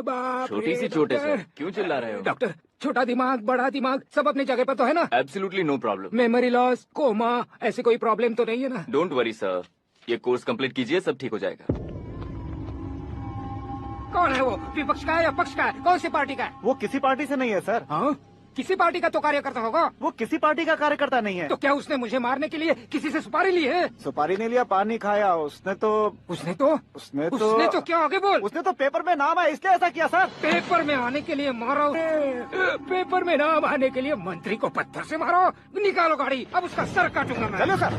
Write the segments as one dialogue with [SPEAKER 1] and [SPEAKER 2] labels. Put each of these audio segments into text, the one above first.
[SPEAKER 1] बाप
[SPEAKER 2] छोटी सी चोट है सर, क्यों चिल्ला रहे हो?
[SPEAKER 1] डॉक्टर, छोटा दिमाग बड़ा दिमाग सब अपनी जगह पर तो है ना?
[SPEAKER 2] Absolutely no problem.
[SPEAKER 1] Memory loss, coma, ऐसी कोई प्रॉब्लम तो नहीं है ना?
[SPEAKER 2] डोंट वरी सर, ये कोर्स कंप्लीट कीजिए, सब ठीक हो जाएगा।
[SPEAKER 1] कौन है वो? विपक्ष का है या पक्ष का है? कौन सी पार्टी का है?
[SPEAKER 3] वो किसी पार्टी से नहीं है सर।
[SPEAKER 1] हाँ, किसी पार्टी का तो कार्यकर्ता होगा।
[SPEAKER 3] वो किसी पार्टी का कार्यकर्ता नहीं है।
[SPEAKER 1] तो क्या उसने मुझे मारने के लिए किसी से सुपारी ली है?
[SPEAKER 3] सुपारी नहीं लिया, पानी खाया। उसने तो
[SPEAKER 1] क्या आगे बोल?
[SPEAKER 3] उसने तो पेपर में नाम आया इसलिए ऐसा किया सर।
[SPEAKER 1] पेपर में आने के लिए मारो? पेपर में नाम आने के लिए मंत्री को पत्थर से मारो? निकालो गाड़ी, अब उसका सर काटूंगा मैं।
[SPEAKER 3] चलो सर।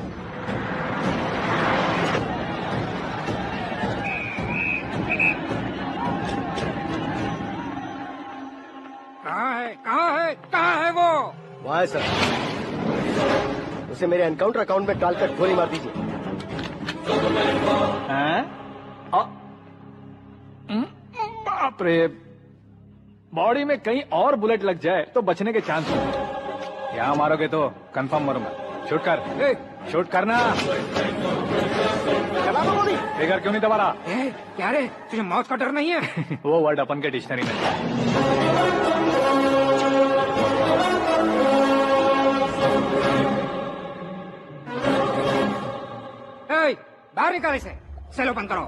[SPEAKER 3] कहाँ है वो?
[SPEAKER 4] वहाँ है सर। उसे मेरे एनकाउंटर अकाउंट में डालकर गोली मार दीजिए।
[SPEAKER 5] बाप रे, बॉडी में कहीं और बुलेट लग जाए तो बचने के चांस होंगे। यहाँ मारोगे तो कंफर्म मरूंगा। शूट कर, शूट करना।
[SPEAKER 3] चला दो गोली।
[SPEAKER 5] फिगर क्यों नहीं दबा रहा?
[SPEAKER 1] क्या रे, तुझे मौत का डर नहीं है?
[SPEAKER 5] वो वर्ड अपन के डिक्शनरी में है।
[SPEAKER 1] बाहर निकाल इसे, सेलो बंद करो।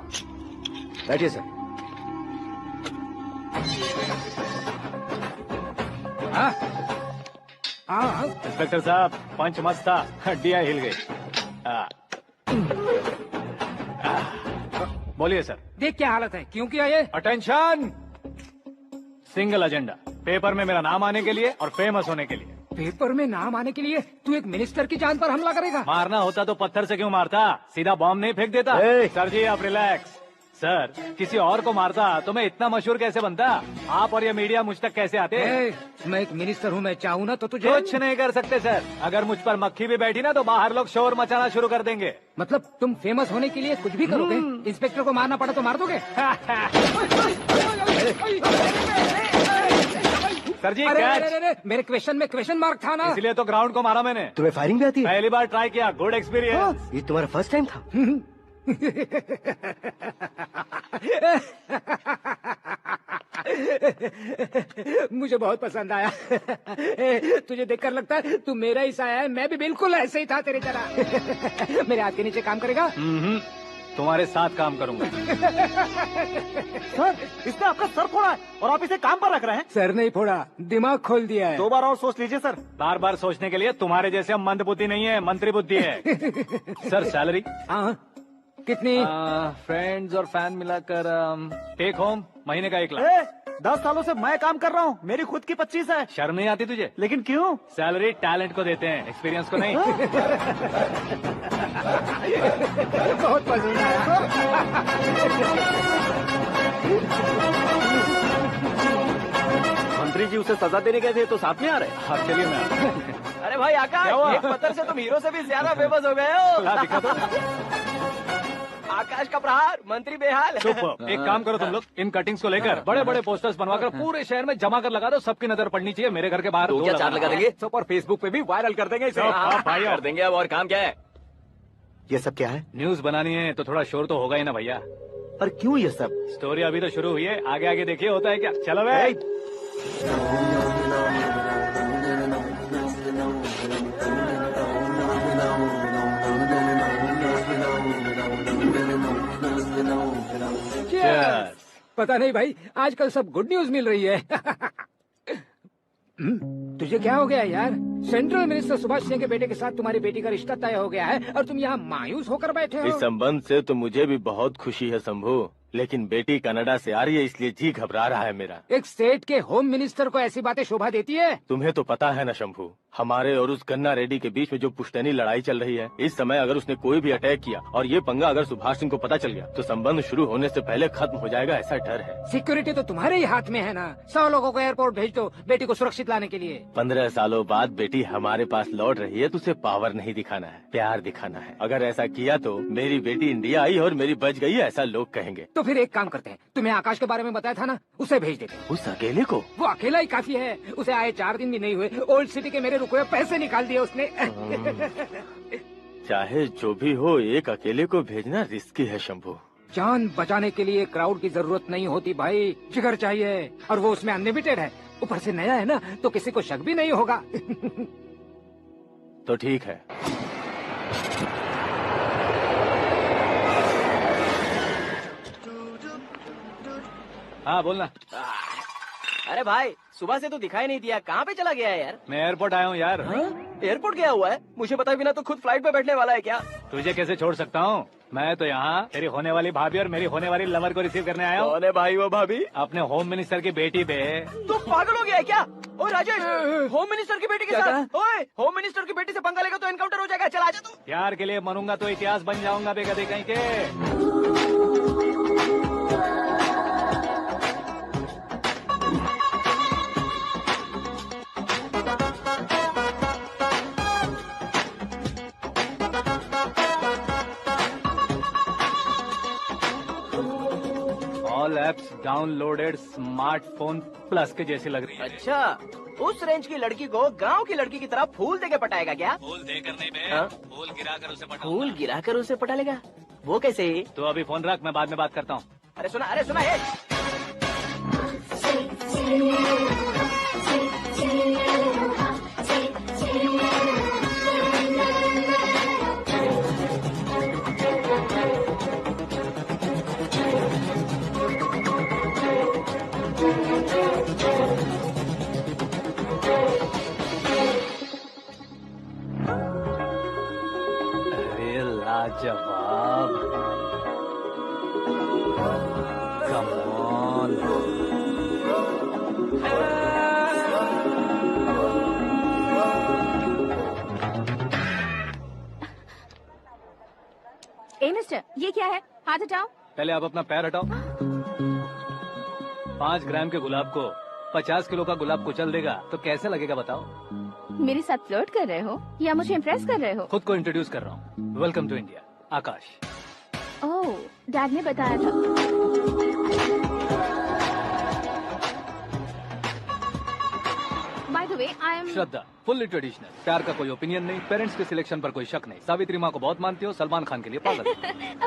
[SPEAKER 4] बैठिए सर।
[SPEAKER 1] हाँ,
[SPEAKER 5] इंस्पेक्टर साहब, पंच मस्त था, हड्डियां हिल गई। बोलिए सर।
[SPEAKER 1] देख क्या हालत है, क्यों किया ये?
[SPEAKER 5] अटेंशन, सिंगल एजेंडा, पेपर में मेरा नाम आने के लिए और फेमस होने के लिए।
[SPEAKER 1] पेपर में नाम आने के लिए तू एक मिनिस्टर की जान पर हमला करेगा?
[SPEAKER 5] मारना होता तो पत्थर से क्यों मारता, सीधा बॉम्ब नहीं फेंक देता। सर जी आप रिलैक्स। सर, किसी और को मारता तो मैं इतना मशहूर कैसे बनता? आप और ये मीडिया मुझ तक कैसे आते?
[SPEAKER 1] मैं एक मिनिस्टर हूँ, मैं चाहूँ ना तो तुझे
[SPEAKER 5] कुछ नहीं कर सकते सर। अगर मुझ पर मक्खी भी बैठी ना तो बाहर लोग शोर मचाना शुरू कर देंगे।
[SPEAKER 1] मतलब तुम फेमस होने के लिए कुछ भी करोगे? इंस्पेक्टर को मारना पड़ा तो मार दोगे?
[SPEAKER 5] सर जी
[SPEAKER 1] अरे, मेरे क्वेश्चन में क्वेश्चन मार्क था ना,
[SPEAKER 5] इसलिए तो ग्राउंड को मारा मैंने।
[SPEAKER 4] तुम्हें फायरिंग भी आती है?
[SPEAKER 5] पहली बार ट्राई किया, गुड एक्सपीरियंस।
[SPEAKER 4] ये तुम्हारा फर्स्ट टाइम था?
[SPEAKER 1] मुझे बहुत पसंद आया। तुझे देखकर लगता है तू मेरा ही साया है। मैं भी बिल्कुल ऐसे ही था तेरी तरह। मेरे हाथ के नीचे काम करेगा?
[SPEAKER 5] तुम्हारे साथ काम करूंगा।
[SPEAKER 3] सर, इसने आपका सर फोड़ा है और आप इसे काम पर रख रहे हैं।
[SPEAKER 1] सर नहीं फोड़ा, दिमाग खोल दिया है।
[SPEAKER 3] 2 बार और सोच लीजिए सर।
[SPEAKER 5] बार बार सोचने के लिए तुम्हारे जैसे मंद बुद्धि नहीं है, मंत्री बुद्धि है। Sir salary?
[SPEAKER 1] हाँ, कितनी?
[SPEAKER 5] फ्रेंड्स और फैन मिलाकर टेक होम महीने का 1 लाख।
[SPEAKER 3] 10 सालों से मैं काम कर रहा हूँ, मेरी खुद की 25 है।
[SPEAKER 5] शर्म नहीं आती तुझे?
[SPEAKER 3] लेकिन क्यों?
[SPEAKER 5] सैलरी टैलेंट को देते हैं, एक्सपीरियंस को नहीं।
[SPEAKER 1] बहुत पसंद आया।
[SPEAKER 4] मंत्री जी उसे सजा देने गए थे तो साथ में आ रहे?
[SPEAKER 5] हाँ चलिए मैं।
[SPEAKER 4] अरे भाई आकाश, एक पत्थर से तुम हीरो से भी ज्यादा फेमस हो गए हो।
[SPEAKER 5] दिखा दो।
[SPEAKER 4] आकाश का प्रहार, मंत्री बेहाल।
[SPEAKER 5] सुपर। एक काम करो तुम लोग, इन कटिंग्स को लेकर बड़े बड़े पोस्टर्स बनवाकर पूरे शहर में जमा कर लगा दो। सबकी नजर पड़नी चाहिए। मेरे घर के बाहर
[SPEAKER 4] तो क्या 4 लगा देंगे?
[SPEAKER 2] सब और फेसबुक पे भी वायरल कर देंगे इसे।
[SPEAKER 5] भाई
[SPEAKER 2] कर देंगे। अब और काम क्या है?
[SPEAKER 4] ये सब क्या है?
[SPEAKER 5] न्यूज बनानी है तो थोड़ा शोर तो होगा ही ना भैया।
[SPEAKER 4] पर क्यों ये सब?
[SPEAKER 5] स्टोरी अभी तो शुरू हुई है, आगे आगे देखिए होता है क्या। चलो भाई।
[SPEAKER 1] पता नहीं भाई, आजकल सब गुड न्यूज मिल रही है। तुझे क्या हो गया यार? सेंट्रल मिनिस्टर सुभाष सिंह के बेटे के साथ तुम्हारी बेटी का रिश्ता तय हो गया है और तुम यहाँ मायूस होकर बैठे हो।
[SPEAKER 6] इस संबंध से तो मुझे भी बहुत खुशी है शंभू, लेकिन बेटी कनाडा से आ रही है इसलिए जी घबरा रहा है मेरा।
[SPEAKER 1] एक स्टेट के होम मिनिस्टर को ऐसी बातें शोभा देती है?
[SPEAKER 6] तुम्हें तो पता है ना शंभू, हमारे और उस गन्ना रेड्डी के बीच में जो पुश्तैनी लड़ाई चल रही है, इस समय अगर उसने कोई भी अटैक किया और ये पंगा अगर सुभाष सिंह को पता चल गया तो संबंध शुरू होने से पहले खत्म हो जाएगा, ऐसा डर है।
[SPEAKER 1] सिक्योरिटी तो तुम्हारे ही हाथ में है ना। 100 लोगों को एयरपोर्ट भेज दो बेटी को सुरक्षित लाने के लिए।
[SPEAKER 6] 15 सालों बाद बेटी हमारे पास लौट रही है तो उसे पावर नहीं दिखाना है, प्यार दिखाना है। अगर ऐसा किया तो मेरी बेटी इंडिया आई और मेरी बच गई, ऐसा लोग कहेंगे।
[SPEAKER 1] तो फिर एक काम करते हैं, तुम्हें आकाश के बारे में बताया था ना, उसे भेज देते हैं।
[SPEAKER 6] उस अकेले को?
[SPEAKER 1] वो अकेला ही काफी है। उसे आए 4 दिन भी नहीं हुए, ओल्ड सिटी के मेरे रुके हुए पैसे निकाल दिए उसने।
[SPEAKER 6] चाहे जो भी हो, एक अकेले को भेजना रिस्की है शंभू।
[SPEAKER 1] जान बचाने के लिए क्राउड की जरूरत नहीं होती भाई, जिगर चाहिए, और वो उसमें अनलिमिटेड है। ऊपर से नया है ना, तो किसी को शक भी नहीं होगा।
[SPEAKER 6] तो ठीक है।
[SPEAKER 5] हाँ बोलना।
[SPEAKER 7] अरे भाई, सुबह से तो दिखाई नहीं दिया, कहाँ पे चला गया है यार?
[SPEAKER 5] मैं एयरपोर्ट आया हूँ यार।
[SPEAKER 7] एयरपोर्ट गया हुआ है? मुझे बताए बिना तो खुद फ्लाइट पे बैठने वाला है क्या?
[SPEAKER 5] तुझे कैसे छोड़ सकता हूँ? मैं तो यहाँ तेरी होने वाली भाभी और मेरी होने वाली लवर को रिसीव करने आया हूँ।
[SPEAKER 7] कौन है भाई वो भाभी?
[SPEAKER 5] अपने होम मिनिस्टर की बेटी पे।
[SPEAKER 7] तो पागल हो गया है क्या? ओ राजेश, होम मिनिस्टर की बेटी के साथ? ओए, होम मिनिस्टर की बेटी से पंगा लेगा तो एनकाउंटर हो जाएगा। चल आजा तू।
[SPEAKER 5] प्यार के लिए मरूंगा तो इतिहास बन जाऊंगा बेगदे कहीं के। All apps downloaded smartphone plus के जैसी लग रही है।
[SPEAKER 7] अच्छा, उस रेंज की लड़की को गांव की लड़की की तरह फूल देके पटाएगा क्या?
[SPEAKER 5] फूल देकर नहीं बे,
[SPEAKER 7] हाँ?
[SPEAKER 5] फूल गिराकर उसे पटा।
[SPEAKER 7] फूल गिराकर उसे पटा लेगा? वो कैसे?
[SPEAKER 5] तो अभी फोन रख, मैं बाद में बात करता हूँ।
[SPEAKER 7] अरे सुना ये।
[SPEAKER 5] अरे लाजवाब, कम ऑन।
[SPEAKER 8] ए मिस्टर, ये क्या है? हाथ हटाओ।
[SPEAKER 5] पहले आप अपना पैर हटाओ। 5 ग्राम के गुलाब को 50 किलो का गुलाब कुचल देगा तो कैसे लगेगा बताओ?
[SPEAKER 8] मेरे साथ फ्लर्ट कर रहे हो या मुझे इम्प्रेस कर रहे हो?
[SPEAKER 5] खुद को इंट्रोड्यूस कर रहा हूँ। Welcome to India, Akash.
[SPEAKER 8] Oh, dad ने बताया था। By the way, I am
[SPEAKER 5] Shraddha, fully traditional. प्यार का कोई ओपिनियन नहीं, पेरेंट्स के सिलेक्शन पर कोई शक नहीं। सावित्री माँ को बहुत मानती हो, सलमान खान के लिए पागल।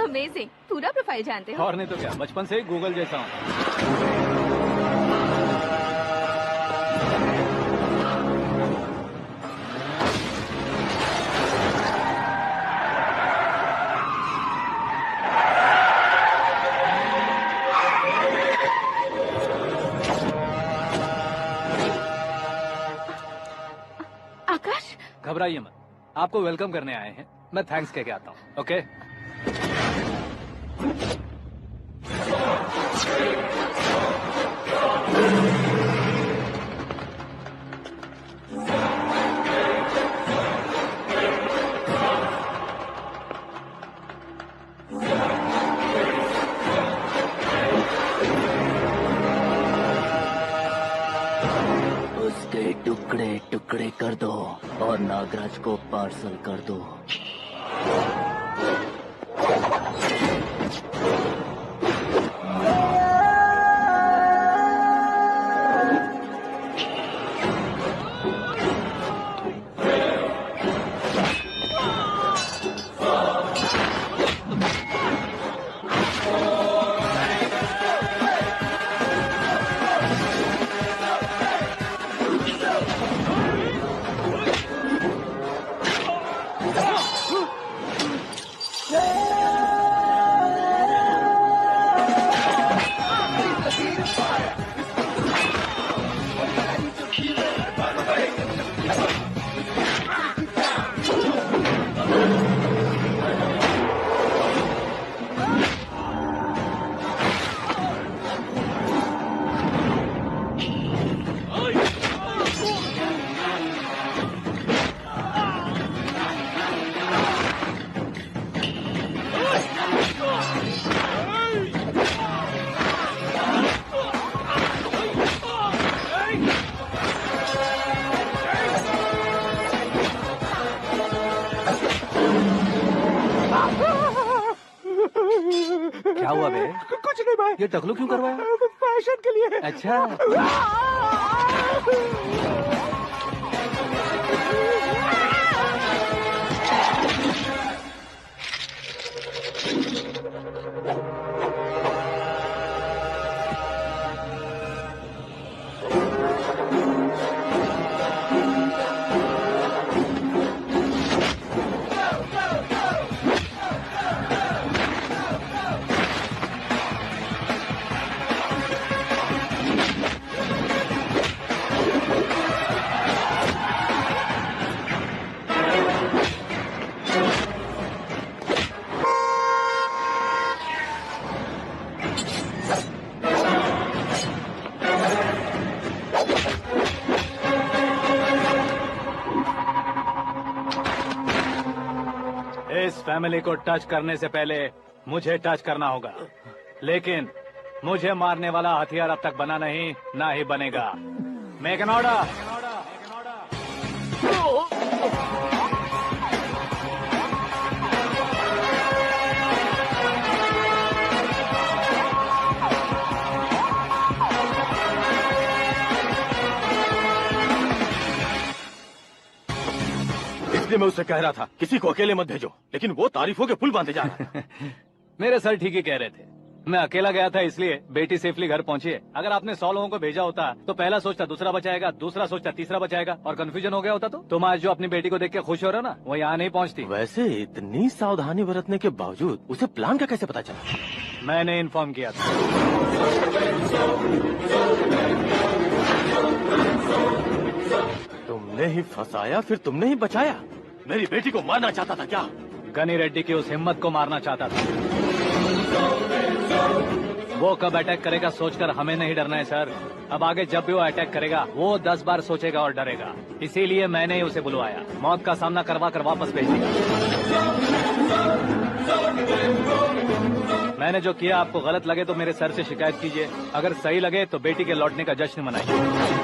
[SPEAKER 8] अमेजिंग, पूरा प्रोफाइल जानते हो।
[SPEAKER 5] और नहीं तो क्या, बचपन से ही गूगल जैसा हूँ।
[SPEAKER 8] आकाश,
[SPEAKER 5] घबराइए मत, आपको वेलकम करने आए हैं। मैं थैंक्स कह के आता हूँ। ओके,
[SPEAKER 9] उसके टुकड़े टुकड़े कर दो और नागराज को पार्सल कर दो।
[SPEAKER 5] क्या हुआ बे?
[SPEAKER 1] कुछ नहीं भाई।
[SPEAKER 5] ये टकलू क्यों करवाया?
[SPEAKER 1] फैशन के लिए।
[SPEAKER 5] अच्छा, फैमिली को टच करने से पहले मुझे टच करना होगा, लेकिन मुझे मारने वाला हथियार अब तक बना नहीं, ना ही बनेगा। Make an order.
[SPEAKER 6] इसलिए मैं उससे कह रहा था किसी को अकेले मत भेजो, लेकिन वो तारीफों के पुल बांधे जा रहा है।
[SPEAKER 5] मेरे सर ठीक ही कह रहे थे। मैं अकेला गया था इसलिए बेटी सेफली घर पहुंची है। अगर आपने 100 लोगों को भेजा होता तो पहला सोचता दूसरा बचाएगा, दूसरा सोचता तीसरा बचाएगा, और कंफ्यूजन हो गया होता तो तुम आज जो अपनी बेटी को देख के खुश हो रहे हो ना, वो यहाँ नहीं पहुँचती।
[SPEAKER 6] वैसे इतनी सावधानी बरतने के बावजूद उसे प्लान का कैसे पता चला?
[SPEAKER 5] मैंने इन्फॉर्म किया था।
[SPEAKER 6] तुमने ही फंसाया, फिर तुमने ही बचाया। मेरी बेटी को मारना चाहता था क्या?
[SPEAKER 5] गनी रेड्डी की उस हिम्मत को मारना चाहता था। वो कब अटैक करेगा सोचकर हमें नहीं डरना है सर। अब आगे जब भी वो अटैक करेगा वो 10 बार सोचेगा और डरेगा। इसीलिए मैंने ही उसे बुलवाया। मौत का सामना करवा कर वापस भेज दिया। मैंने जो किया आपको गलत लगे तो मेरे सर से शिकायत कीजिए, अगर सही लगे तो बेटी के लौटने का जश्न मनाइए।